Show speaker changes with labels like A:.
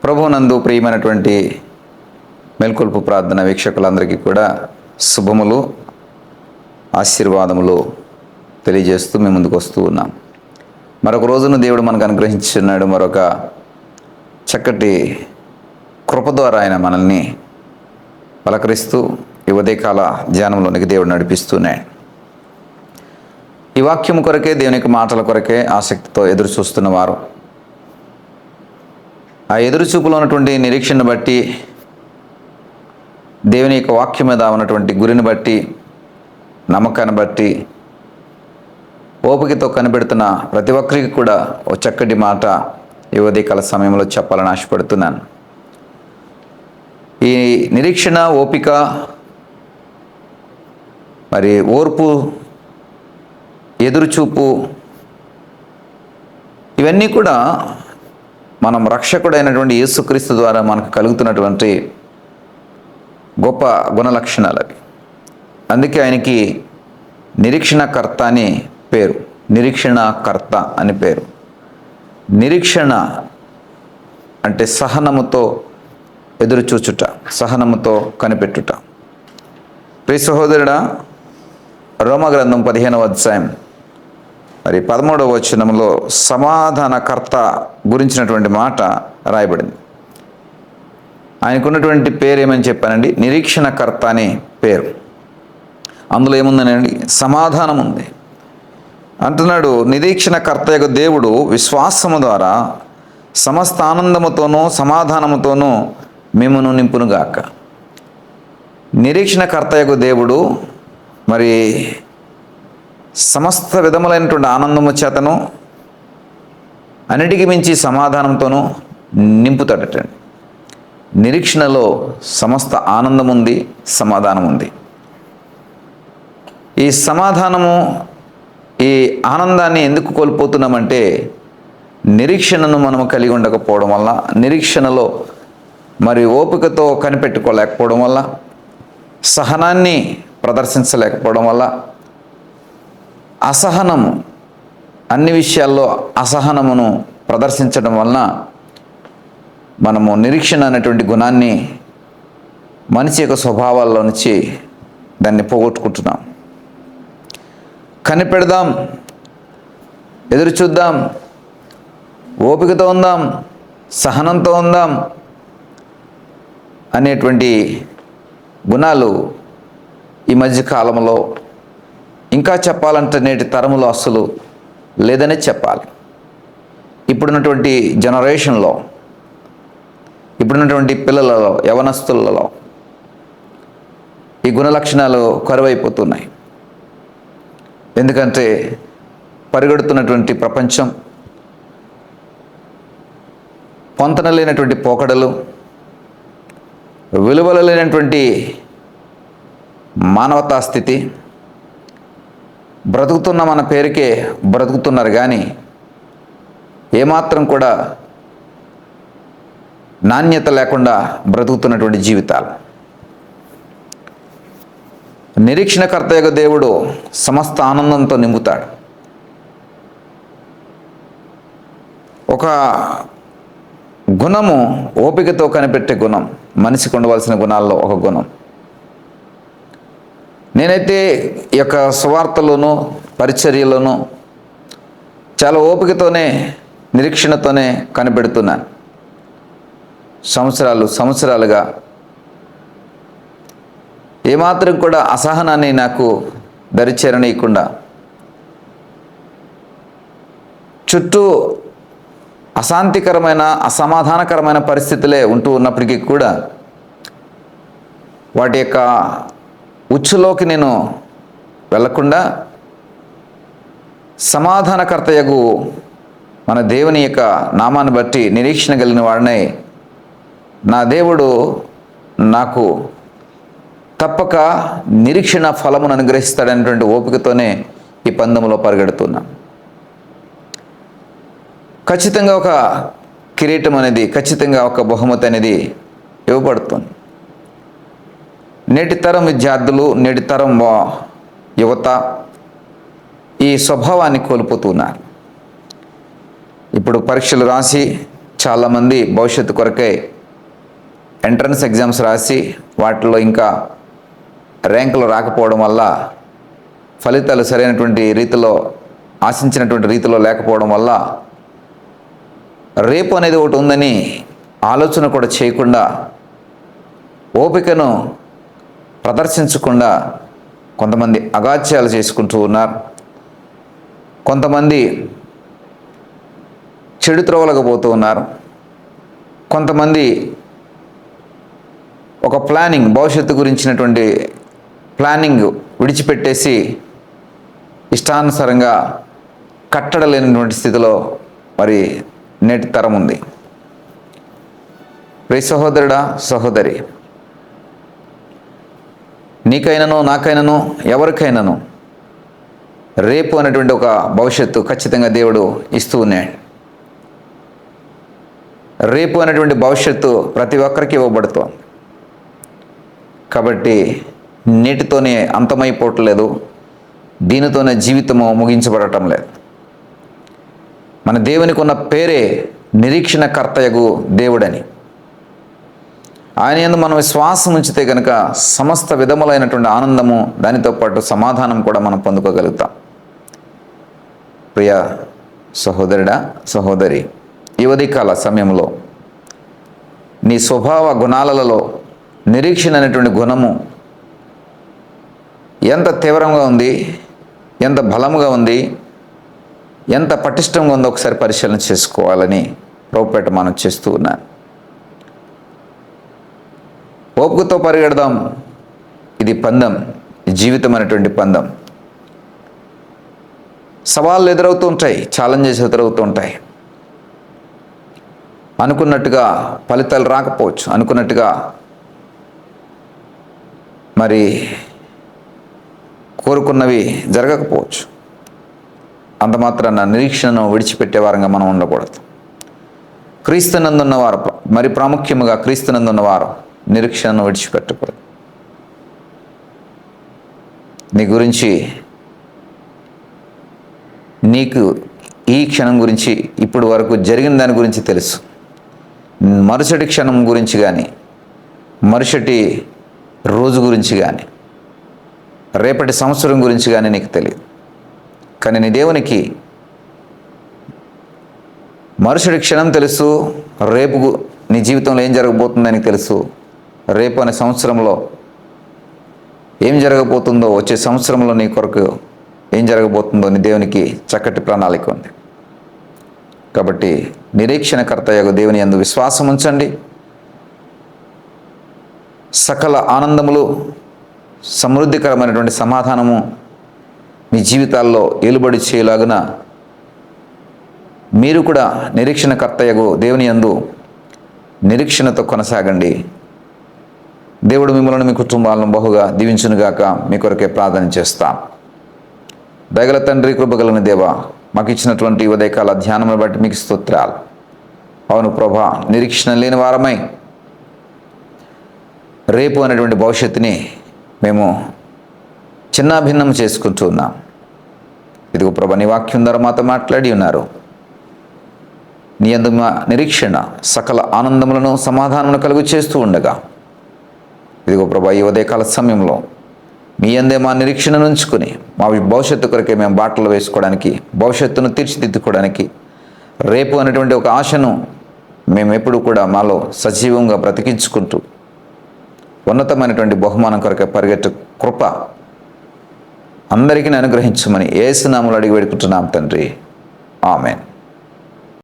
A: ప్రభువునందు ప్రియమైనటువంటి మేల్కొల్పు ప్రార్థన వీక్షకులందరికీ కూడా శుభములు, ఆశీర్వాదములు తెలియజేస్తూ మేము ముందుకు వస్తూ ఉన్నాం. మరొక రోజును దేవుడు మనకు అనుగ్రహించున్నాడు. మరొక చక్కటి కృప ద్వారా ఆయన మనల్ని పలకరిస్తూ ఈ ఉదయకాల ధ్యానంలోనికి దేవుడు నడిపిస్తున్నాడు. ఈ వాక్యం కొరకే, దేవుని యొక్క మాటల కొరకే ఆసక్తితో ఎదురు చూస్తున్నవారు, ఆ ఎదురుచూపులో ఉన్నటువంటి నిరీక్షను బట్టి, దేవుని యొక్క వాక్యం మీద ఉన్నటువంటి గురిని బట్టి, నమ్మకాన్ని బట్టి ఓపికతో కనిపెడుతున్న ప్రతి ఒక్కరికి కూడా ఓ చక్కటి మాట ఈ ఉదయకాల సమయంలో చెప్పాలని ఆశపడుతున్నాను. ఈ నిరీక్షణ, ఓపిక, మరి ఓర్పు, ఎదురుచూపు, ఇవన్నీ కూడా మనం రక్షకుడైనటువంటి యేసుక్రీస్తు ద్వారా మనకు కలుగుతున్నటువంటి గొప్ప గుణలక్షణాలు అవి. అందుకే ఆయనకి నిరీక్షణకర్త అని పేరు, నిరీక్షణకర్త అని పేరు. నిరీక్షణ అంటే సహనముతో ఎదురుచూచుట, సహనముతో కనిపెట్టుట. ప్రియ సహోదరుడా, రోమగ్రంథం 15వ అధ్యాయం మరి 13వ వచనంలో సమాధానకర్త గురించినటువంటి మాట రాయబడింది. ఆయనకున్నటువంటి పేరు ఏమని చెప్పానండి? నిరీక్షణకర్త అని పేరు. అందులో ఏముందనండి? సమాధానం ఉంది. అంటున్నాడు, నిరీక్షణకర్త యొక్క దేవుడు విశ్వాసము ద్వారా సమస్త ఆనందముతోనూ సమాధానముతోనూ మిమ్మును నింపునుగాక. నిరీక్షణకర్త యొక్క దేవుడు మరి సమస్త విధములైనటువంటి ఆనందము చేతను, అన్నిటికీ మించి సమాధానంతోనూ నింపుతాడటండి. నిరీక్షణలో సమస్త ఆనందం ఉంది, సమాధానం ఉంది. ఈ సమాధానము, ఈ ఆనందాన్ని ఎందుకు కోల్పోతున్నామంటే నిరీక్షణను మనము కలిగి ఉండకపోవడం వల్ల, నిరీక్షణలో మరి ఓపికతో కనిపెట్టుకోలేకపోవడం వల్ల, సహనాన్ని ప్రదర్శించలేకపోవడం వల్ల, అసహనము, అన్ని విషయాల్లో అసహనమును ప్రదర్శించడం వలన మనము నిరీక్షణ అనేటువంటి గుణాన్ని మనిషి యొక్క స్వభావాల్లో నుంచి దాన్ని పోగొట్టుకుంటున్నాం. కనిపెడదాం, ఎదురు చూద్దాం, ఓపికతో ఉందాం, సహనంతో ఉందాం అనేటువంటి గుణాలు ఈ మధ్య కాలంలో, ఇంకా చెప్పాలంటే నేటి తరములో అస్సలు లేదనే చెప్పాలి. ఇప్పుడున్నటువంటి జనరేషన్లో, ఇప్పుడున్నటువంటి పిల్లలలో, యవనస్తులలో ఈ గుణలక్షణాలు కరువైపోతున్నాయి. ఎందుకంటే పరిగెడుతున్నటువంటి ప్రపంచం, పొంతన లేనటువంటి పోకడలు, విలువలు లేనటువంటి మానవతా స్థితి, బ్రతుకుతున్న మన పేరుకే బ్రతుకుతున్నారు కానీ ఏమాత్రం కూడా నాణ్యత లేకుండా బ్రతుకుతున్నటువంటి జీవితాలు. నిరీక్షణకర్త యొక్క దేవుడు సమస్త ఆనందంతో నింపుతాడు. ఒక గుణము, ఓపికతో కనిపెట్టే గుణం మనిషికి ఉండవలసిన గుణాల్లో ఒక గుణం. నేనైతే ఈ యొక్క సువార్తలోనూ పరిచర్యలోనూ చాలా ఓపికతోనే, నిరీక్షణతోనే కనిపెడుతున్నాను. సంవత్సరాలుగా ఏమాత్రం కూడా అసహనాన్ని నాకు దరిచేరనీయకుండా, చుట్టూ అశాంతికరమైన, అసమాధానకరమైన పరిస్థితులే ఉంటూ ఉన్నప్పటికీ కూడా వాటి యొక్క ఉచ్చులోకి నేను వెళ్లకుండా సమాధానకర్తయగు మన దేవుని యొక్క నామాన్ని బట్టి నిరీక్షణ కలిగిన వాడినై, నా దేవుడు నాకు తప్పక నిరీక్షణ ఫలమును అనుగ్రహిస్తాడనేటువంటి ఓపికతోనే ఈ పందెంలో పరిగెడుతున్నా. ఖచ్చితంగా ఒక కిరీటం అనేది, ఖచ్చితంగా ఒక బహుమతి అనేది ఇవ్వబడుతుంది. నేటి తరం విద్యార్థులు, నేటి తరం యువత ఈ స్వభావాన్ని కోల్పోతున్నారు. ఇప్పుడు పరీక్షలు రాసి చాలామంది భవిష్యత్తు కొరకై ఎంట్రన్స్ ఎగ్జామ్స్ రాసి వాటిలో ఇంకా ర్యాంకులు రాకపోవడం వల్ల, ఫలితాలు సరైనటువంటి రీతిలో ఆశించినటువంటి రీతిలో లేకపోవడం వల్ల రేపు అనేది ఒకటి ఉందని ఆలోచన కూడా చేయకుండా, ఓపికను ప్రదర్శించకుండా కొంతమంది అగాత్యాలు చేసుకుంటూ ఉన్నారు. కొంతమంది చెడు త్రోవలకు పోతూ ఉన్నారు. కొంతమంది ఒక భవిష్యత్తు గురించినటువంటి ప్లానింగ్ విడిచిపెట్టేసి ఇష్టానుసారంగా కట్టడలేనటువంటి స్థితిలో మరి నేటి తరం ఉంది. ప్రియ సహోదరుడా, సహోదరి, నీకైనాను, నాకైనాను, ఎవరికైనాను రేపు అనేటువంటి ఒక భవిష్యత్తు ఖచ్చితంగా దేవుడు ఇస్తూ ఉన్నాడు. రేపు అనేటువంటి భవిష్యత్తు ప్రతి ఒక్కరికి ఇవ్వబడుతోంది. కాబట్టి నేటితోనే అంతమైపోవట్లేదు, దీనితోనే జీవితము ముగించబడటం లేదు. మన దేవునికి ఉన్న పేరే నిరీక్షణకర్తయగు దేవుడని. ఆయన యందు మనం విశ్వాసం ఉంచితే కనుక సమస్త విధములైనటువంటి ఆనందము, దానితో పాటు సమాధానం కూడా మనం పొందుకోగలుగుతాం. ప్రియ సహోదరుడా, సహోదరి, ఈ ఉదయకాల సమయంలో నీ స్వభావ గుణాలలో నిరీక్షణ అనేటువంటి గుణము ఎంత తీవ్రంగా ఉంది, ఎంత బలంగా ఉంది, ఎంత పటిష్టంగా ఉందో ఒకసారి పరిశీలన చేసుకోవాలని ప్రభుపేట మనం చేస్తూ ఉన్నాను. ఓపికతో పరిగెడదాం. ఇది పందెం, జీవితం అనేటువంటి పందెం. సవాళ్ళు ఎదురవుతూ ఉంటాయి, ఛాలెంజెస్ ఎదురవుతూ ఉంటాయి. అనుకున్నట్టుగా ఫలితాలు రాకపోవచ్చు, అనుకున్నట్టుగా మరి కోరుకున్నవి జరగకపోవచ్చు. అంత మాత్రాన నిరీక్షణను విడిచిపెట్టే వారంగా మనం ఉండకూడదు. క్రీస్తునందున్నవారు, మరి ప్రాముఖ్యముగా క్రీస్తునందున్నవారు నిరీక్షణను విడిచిపెట్టకూడదు. నీ గురించి, నీకు ఈ క్షణం గురించి, ఇప్పుడు వరకు జరిగిన దాని గురించి తెలుసు. మరుసటి క్షణం గురించి కానీ, మరుసటి రోజు గురించి కానీ, రేపటి సంవత్సరం గురించి కానీ నీకు తెలియదు. కానీ నీ దేవునికి మరుసటి క్షణం తెలుసు, రేపు నీ జీవితంలో ఏం జరగబోతుందని తెలుసు. రేపు అనే సంవత్సరంలో ఏం జరగబోతుందో, వచ్చే సంవత్సరంలో నీ కొరకు ఏం జరగబోతుందో నీ దేవునికి చక్కటి ప్రణాళిక ఉంది. కాబట్టి నిరీక్షణకర్తయగు దేవుని యందు విశ్వాసం ఉంచండి. సకల ఆనందములు, సమృద్ధికరమైనటువంటి సమాధానము మీ జీవితాల్లో ఏలుబడి చేయలాగున మీరు కూడా నిరీక్షణకర్తయగు దేవుని యందు నిరీక్షణతో కొనసాగండి. దేవుడు మిమ్మల్ని, మీ కుటుంబాలను బహుగా దీవించునుగాక. మీ కొరకే ప్రార్థన చేస్తాం. దయగల తండ్రి, కృపగలని దేవ, మాకు ఇచ్చినటువంటి ఉదయకాల ధ్యానమును బట్టి మీకు స్తోత్రాలు. అవును ప్రభా, నిరీక్షణ లేని వారమై రేపు అనేటువంటి భవిష్యత్తుని మేము చిన్నాభిన్నం చేసుకుంటూ ఉన్నాం. ఇదిగో ప్రభా, నీ వాక్యం ద్వారా మాతో మాట్లాడి ఉన్నారు. నీ యందు మా నిరీక్షణ సకల ఆనందములను, సమాధానమును కలుగు చేస్తూ ఉండగా, ఇదిగో ప్రభా, ఈ ఉదయకాల సమయంలో మీ యందే మా నిరీక్షణను ఉంచుకుని మా భవిష్యత్తు కొరకే మేము బాటలు వేసుకోవడానికి, భవిష్యత్తును తీర్చిదిద్దుకోవడానికి, రేపు అనేటువంటి ఒక ఆశను మేము ఎప్పుడు కూడా మాలో సజీవంగా బ్రతికించుకుంటూ ఉన్నతమైనటువంటి బహుమానం కొరకే పరిగెట్టు కృప అందరికీ అనుగ్రహించమని యేసు నామములో అడిగి వేడుకుంటున్నాం తండ్రి. ఆమేన్.